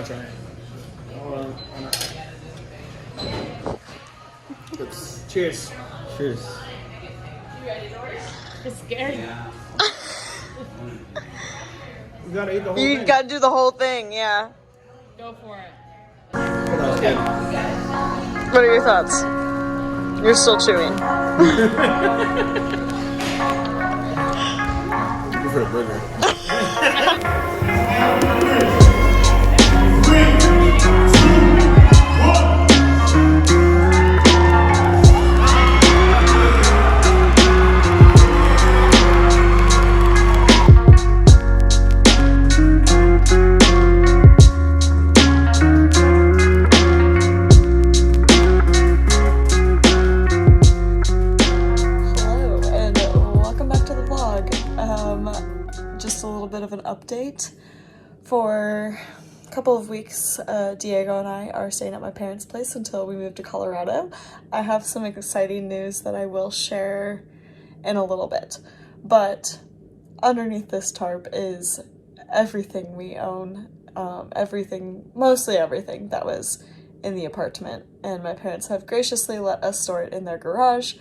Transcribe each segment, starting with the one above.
I'll try it. Hold on. Oops. Cheers. Cheers. You ready, Doris? You're scared? Yeah. You gotta eat the whole You thing. gotta do the whole thing, yeah. Go for it. That was good. What are your thoughts? You're still chewing. Good for a burger. Just a little bit of an update. For a couple of weeks, Diego and I are staying at my parents' place until we move to Colorado. I have some exciting news that I will share in a little bit, but underneath this tarp is everything we own, mostly everything that was in the apartment, and my parents have graciously let us store it in their garage.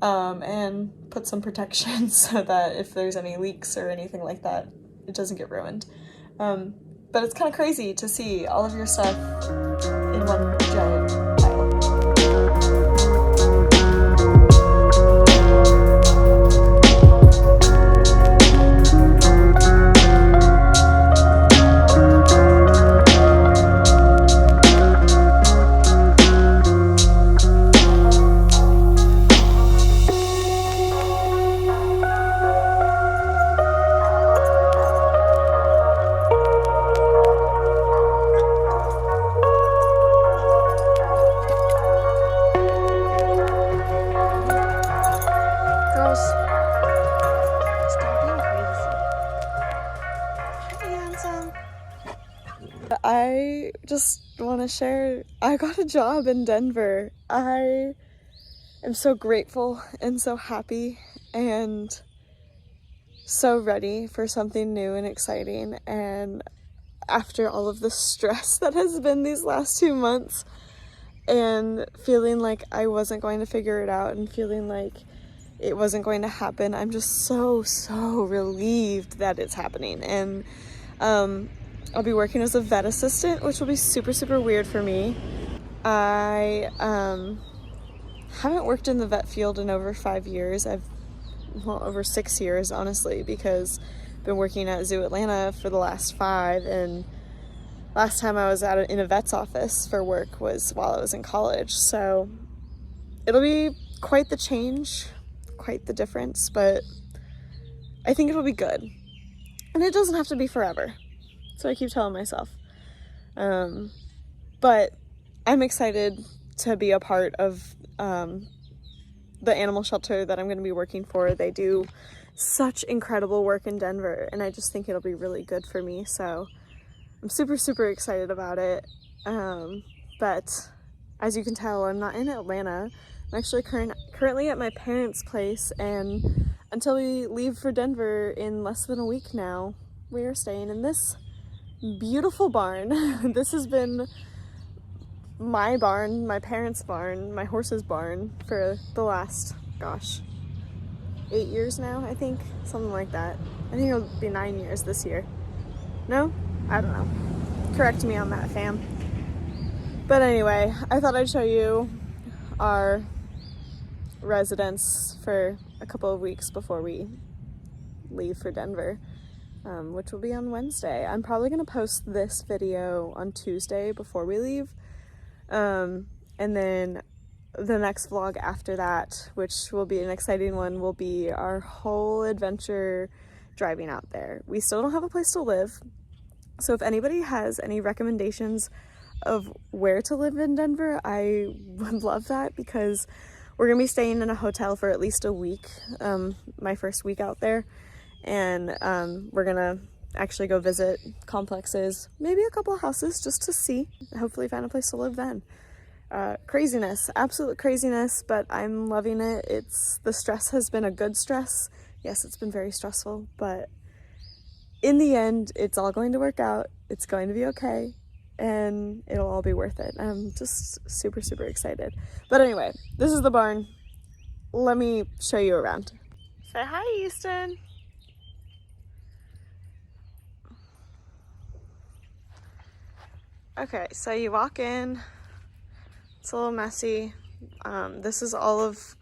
And put some protection so that if there's any leaks or anything like that, it doesn't get ruined. But it's kind of crazy to see all of your stuff in one giant pile. I just want to share, I got a job in Denver. I am so grateful and so happy and so ready for something new and exciting. And after all of the stress that has been these last 2 months and feeling like I wasn't going to figure it out and feeling like it wasn't going to happen, I'm just so relieved that it's happening. And I'll be working as a vet assistant, which will be super weird for me. I haven't worked in the vet field in over 5 years. Over 6 years, honestly, because I've been working at Zoo Atlanta for the last 5, and last time I was in a vet's office for work was while I was in college. So it'll be quite the change, quite the difference, but I think it'll be good. And it doesn't have to be forever. So I keep telling myself. But I'm excited to be a part of the animal shelter that I'm going to be working for. They do such incredible work in Denver, and I just think it'll be really good for me. So I'm super excited about it. But as you can tell, I'm not in Atlanta. I'm actually currently at my parents' place, and until we leave for Denver in less than a week now, we are staying in this beautiful barn. This has been my barn, my parents' barn, my horse's barn for the last, 8 years now, I think. Something like that. I think it'll be 9 years this year. No? I don't know. Correct me on that, fam. But anyway, I thought I'd show you our residence for a couple of weeks before we leave for Denver. Which will be on Wednesday. I'm probably going to post this video on Tuesday before we leave. And then the next vlog after that, which will be an exciting one, will be our whole adventure driving out there. We still don't have a place to live. So if anybody has any recommendations of where to live in Denver, I would love that, because we're going to be staying in a hotel for at least a week, my first week out there. And we're gonna actually go visit complexes, maybe a couple of houses, just to see, hopefully find a place to live then. Craziness, absolute craziness, but I'm loving it. The stress has been a good stress. Yes, it's been very stressful, but in the end, it's all going to work out. It's going to be okay. and it'll all be worth it. I'm just super, super excited. But anyway, this is the barn. Let me show you around. Say hi, Easton. Okay, so you walk in. It's a little messy. This is all of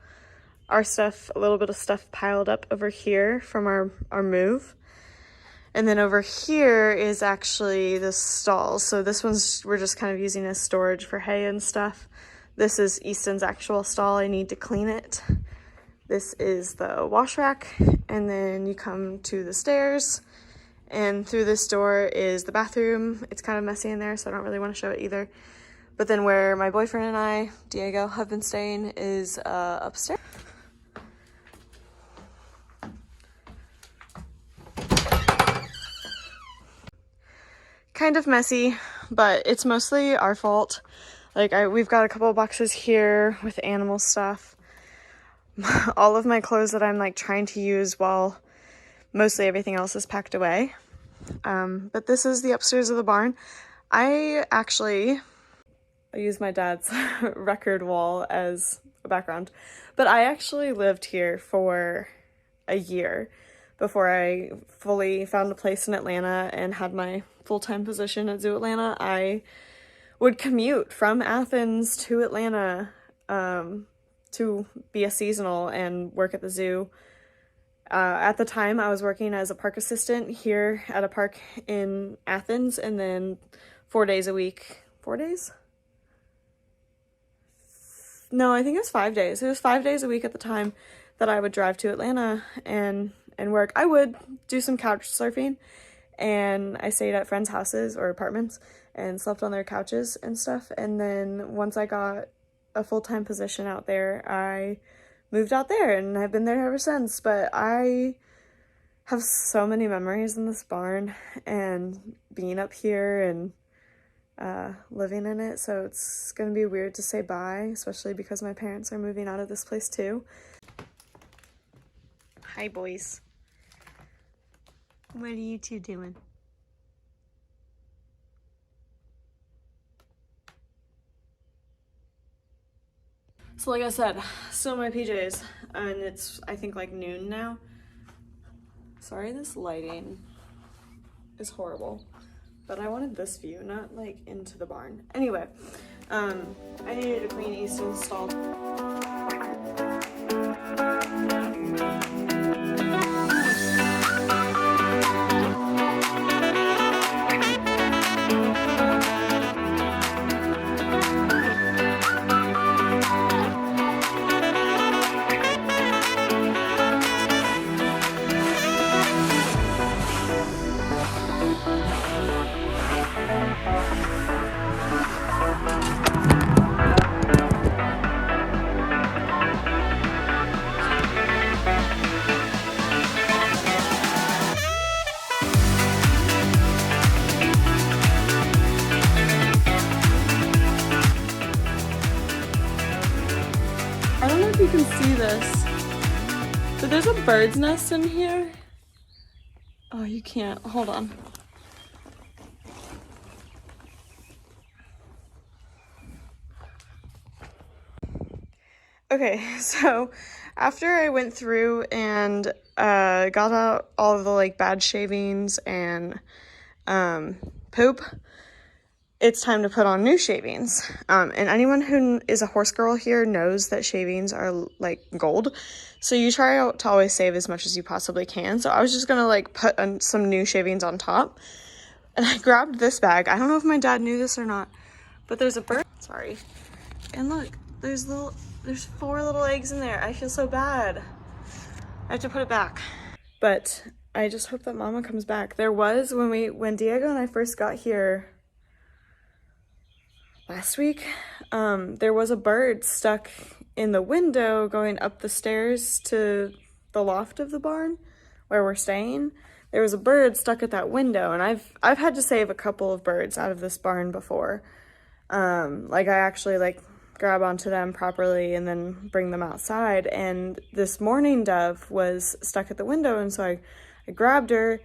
our stuff, a little bit of stuff piled up over here from our move. And then over here is actually the stalls. So this one's, we're just kind of using as storage for hay and stuff. This is Easton's actual stall. I need to clean it. This is the wash rack. And then you come to the stairs, and through this door is the bathroom. It's kind of messy in there, so I don't really want to show it either. But then where my boyfriend and I, Diego, have been staying is upstairs. Kind of messy, but it's mostly our fault. Like, we've got a couple of boxes here with animal stuff. All of my clothes that I'm like trying to use while mostly everything else is packed away. But this is the upstairs of the barn. I use my dad's record wall as a background, but I actually lived here for a year before I fully found a place in Atlanta and had my full-time position at Zoo Atlanta. I would commute from Athens to Atlanta to be a seasonal and work at the zoo. At the time, I was working as a park assistant here at a park in Athens, and then 4 days a week. 4 days? No, I think it was 5 days. It was 5 days a week at the time that I would drive to Atlanta and work. I would do some couch surfing, and I stayed at friends' houses or apartments and slept on their couches and stuff. And then once I got a full-time position out there, I moved out there, and I've been there ever since. But I have so many memories in this barn and being up here and living in it, so it's gonna be weird to say bye, especially because my parents are moving out of this place too. Hi, boys. What are you two doing? So like I said, still my PJs, and it's, I think, like noon now. Sorry, this lighting is horrible, but I wanted this view, not like into the barn. Anyway, I needed to clean Easton's stall. I don't know if you can see this, but there's a bird's nest in here. Oh, you can't. Hold on. Okay, so after I went through and got out all of the like bad shavings and poop, it's time to put on new shavings. And anyone who is a horse girl here knows that shavings are like gold. So you try to always save as much as you possibly can. So I was just gonna like put some new shavings on top. And I grabbed this bag. I don't know if my dad knew this or not, but there's a bird, sorry. And look, there's 4 little eggs in there. I feel so bad. I have to put it back. But I just hope that Mama comes back. There was, when Diego and I first got here, last week, there was a bird stuck in the window going up the stairs to the loft of the barn where we're staying. There was a bird stuck at that window, and I've had to save a couple of birds out of this barn before. Like I actually like grab onto them properly and then bring them outside, and this mourning dove was stuck at the window, and so I grabbed her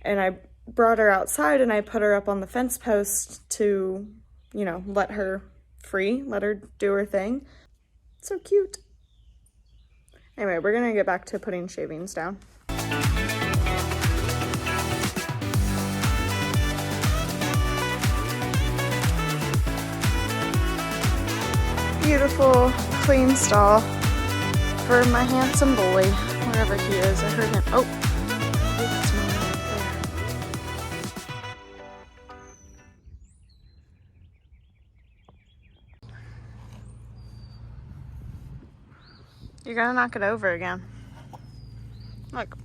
and I brought her outside and I put her up on the fence post to, you know, let her free, let her do her thing. So cute. Anyway, we're gonna get back to putting shavings down. Beautiful, clean stall for my handsome boy, wherever he is. I heard him. Oh, that's mine right there. You're gonna knock it over again. Look.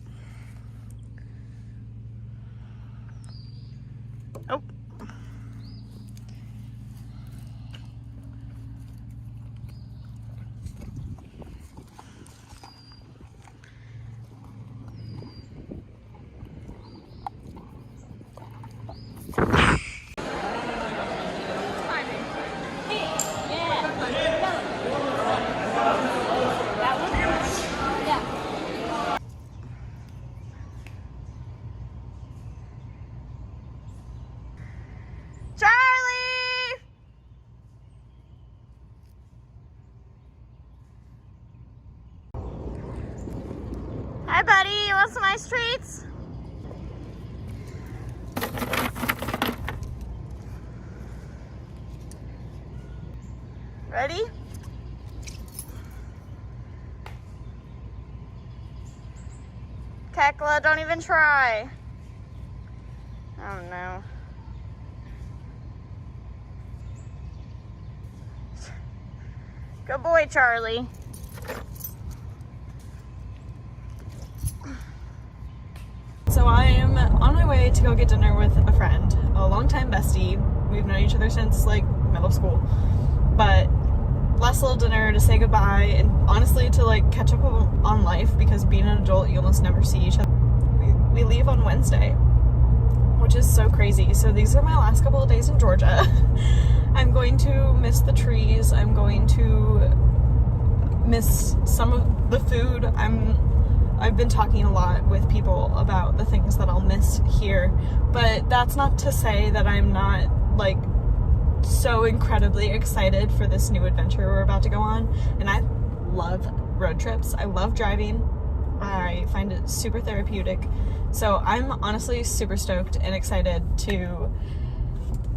Oh. Charlie! Hi, buddy. You want some ice treats? Ready? Tekla, don't even try. Oh, no. Good boy, Charlie. So I am on my way to go get dinner with a friend, a longtime bestie. We've known each other since like middle school. But last little dinner to say goodbye and honestly to like catch up on life, because being an adult you almost never see each other. We leave on Wednesday, which is so crazy. So these are my last couple of days in Georgia. I'm going to miss the trees. I'm going to miss some of the food. I've been talking a lot with people about the things that I'll miss here, but that's not to say that I'm not like so incredibly excited for this new adventure we're about to go on. And I love road trips. I love driving. I find it super therapeutic. So I'm honestly super stoked and excited to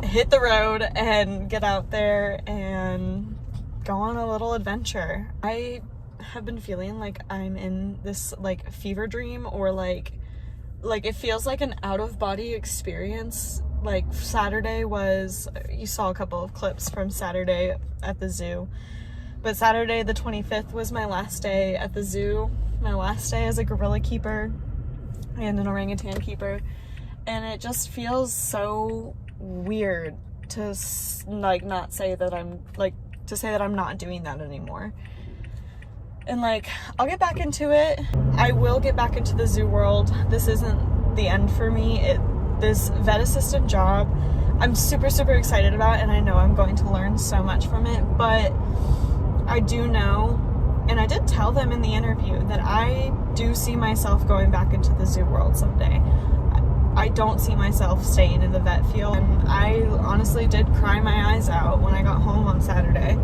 hit the road and get out there and go on a little adventure. I have been feeling like I'm in this like fever dream, or like it feels like an out-of-body experience. Like Saturday was, you saw a couple of clips from Saturday at the zoo, but Saturday the 25th was my last day at the zoo, my last day as a gorilla keeper and an orangutan keeper, and it just feels so weird to like not say that I'm like, to say that I'm not doing that anymore. And like, I'll get back into it. I will get back into the zoo world. This isn't the end for me. This vet assistant job, I'm super, super excited about, and I know I'm going to learn so much from it, but I do know, and I did tell them in the interview, that I do see myself going back into the zoo world someday. I don't see myself staying in the vet field, and I honestly did cry my eyes out when I got home on Saturday,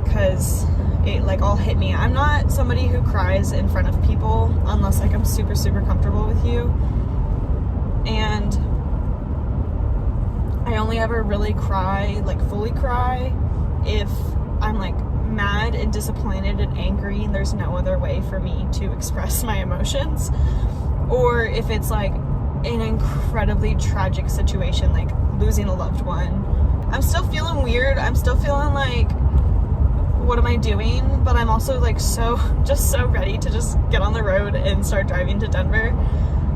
because it like all hit me. I'm not somebody who cries in front of people unless like I'm super, super comfortable with you, and I only ever really cry, like fully cry, if I'm like mad and disappointed and angry and there's no other way for me to express my emotions, or if it's like an incredibly tragic situation like losing a loved one. I'm still feeling weird. I'm still feeling like, what am I doing? But I'm also like so ready to just get on the road and start driving to Denver.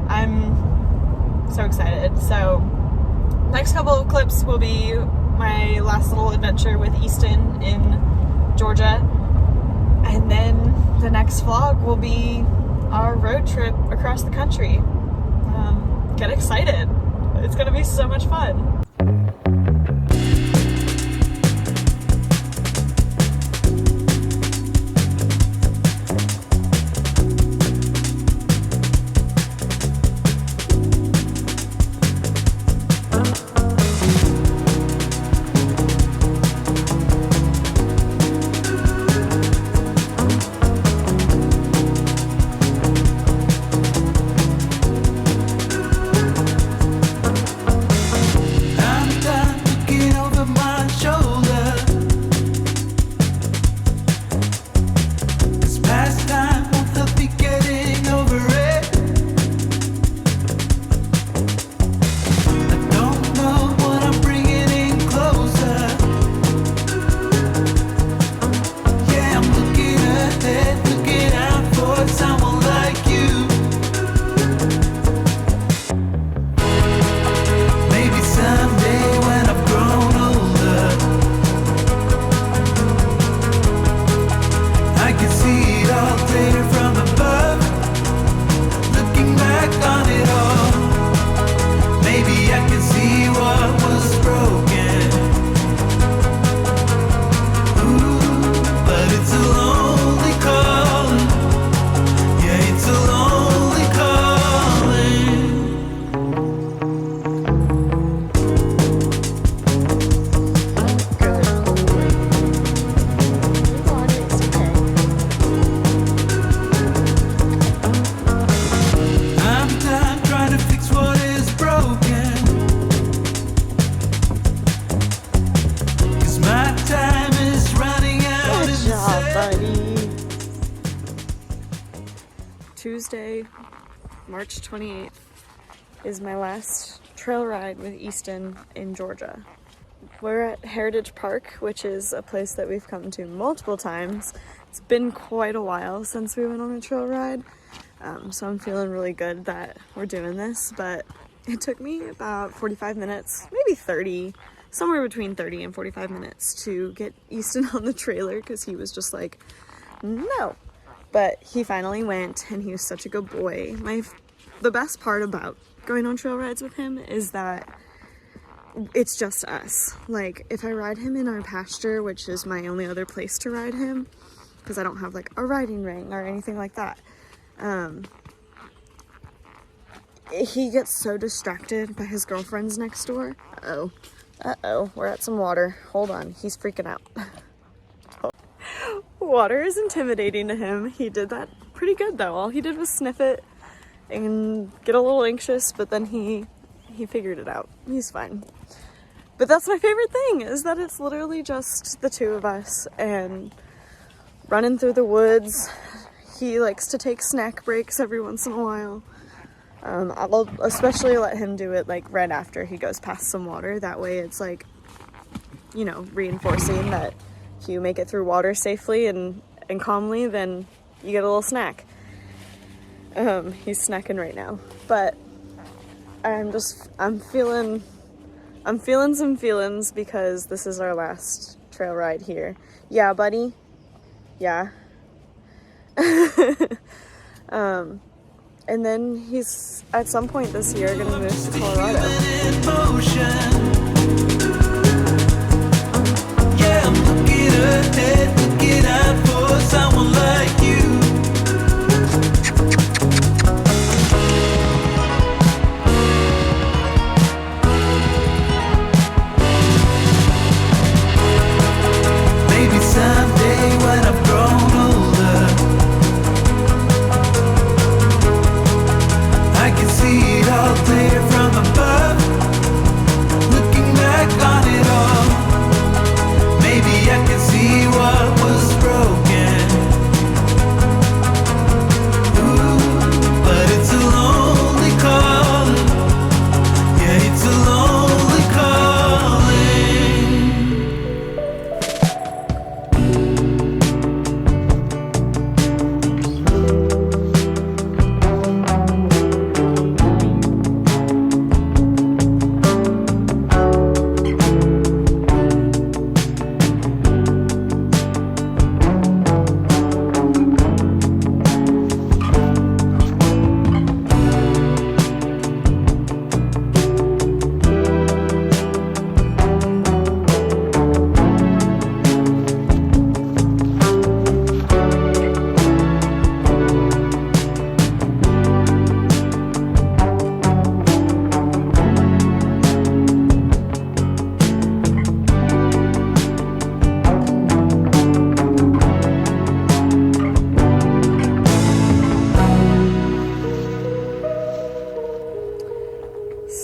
I'm so excited. So next couple of clips will be my last little adventure with Easton in Georgia, and then the next vlog will be our road trip across the country. Get excited. It's gonna be so much fun. Tuesday, March 28th, is my last trail ride with Easton in Georgia. We're at Heritage Park, which is a place that we've come to multiple times. It's been quite a while since we went on a trail ride, so I'm feeling really good that we're doing this, but it took me about 45 minutes, maybe 30, somewhere between 30 and 45 minutes to get Easton on the trailer because he was just like, no. But he finally went, and he was such a good boy. The best part about going on trail rides with him is that it's just us. Like, if I ride him in our pasture, which is my only other place to ride him, because I don't have like a riding ring or anything like that, he gets so distracted by his girlfriends next door. Uh-oh, we're at some water. Hold on, he's freaking out. Water is intimidating to him. He did that pretty good though. All he did was sniff it and get a little anxious, but then he figured it out. He's fine. But that's my favorite thing, is that it's literally just the two of us and running through the woods. He likes to take snack breaks every once in a while. I'll especially let him do it like right after he goes past some water. That way it's like, you know, reinforcing that if you make it through water safely and calmly, then you get a little snack. He's snacking right now, but I'm feeling some feelings because this is our last trail ride here. Yeah, buddy? Yeah. And then he's, at some point this year, gonna move to Colorado. Yeah, I'm looking ahead, looking out for someone like you. Maybe someday when I've grown older, I can see it all clear from above, looking back on it all. Maybe I can see what was broken. Ooh, but it's a lonely calling. Yeah, it's a lonely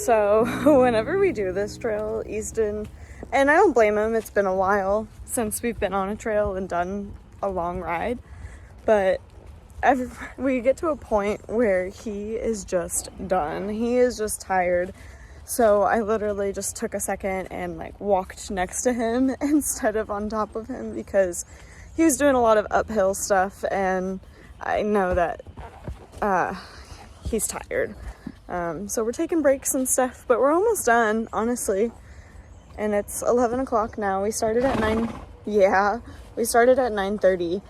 So whenever we do this trail, Easton, and I don't blame him, it's been a while since we've been on a trail and done a long ride, but we get to a point where he is just done. He is just tired. So I literally just took a second and like walked next to him instead of on top of him because he was doing a lot of uphill stuff and I know that he's tired. So we're taking breaks and stuff, but we're almost done, honestly. And it's 11 o'clock now. We started at 9:30.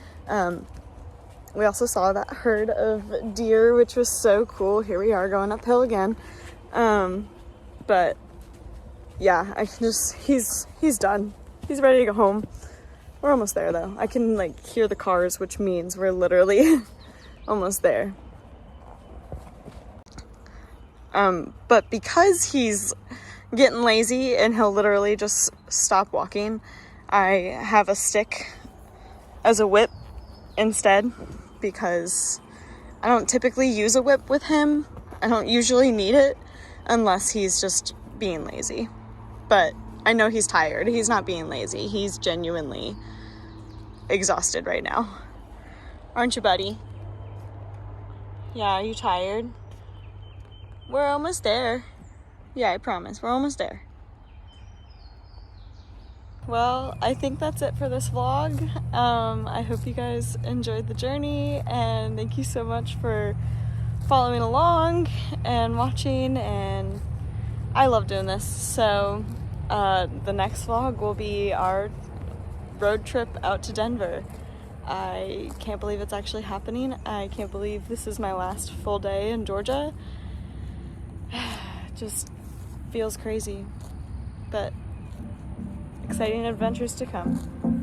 We also saw that herd of deer, which was so cool. Here we are going uphill again. But yeah, he's done. He's ready to go home. We're almost there though. I can like hear the cars, which means we're literally almost there. But because he's getting lazy and he'll literally just stop walking, I have a stick as a whip instead because I don't typically use a whip with him. I don't usually need it unless he's just being lazy. But I know he's tired. He's not being lazy. He's genuinely exhausted right now. Aren't you, buddy? Yeah, are you tired? We're almost there. Yeah, I promise. We're almost there. Well, I think that's it for this vlog. I hope you guys enjoyed the journey, and thank you so much for following along and watching, and I love doing this. So the next vlog will be our road trip out to Denver. I can't believe it's actually happening. I can't believe this is my last full day in Georgia. Just feels crazy, but exciting adventures to come.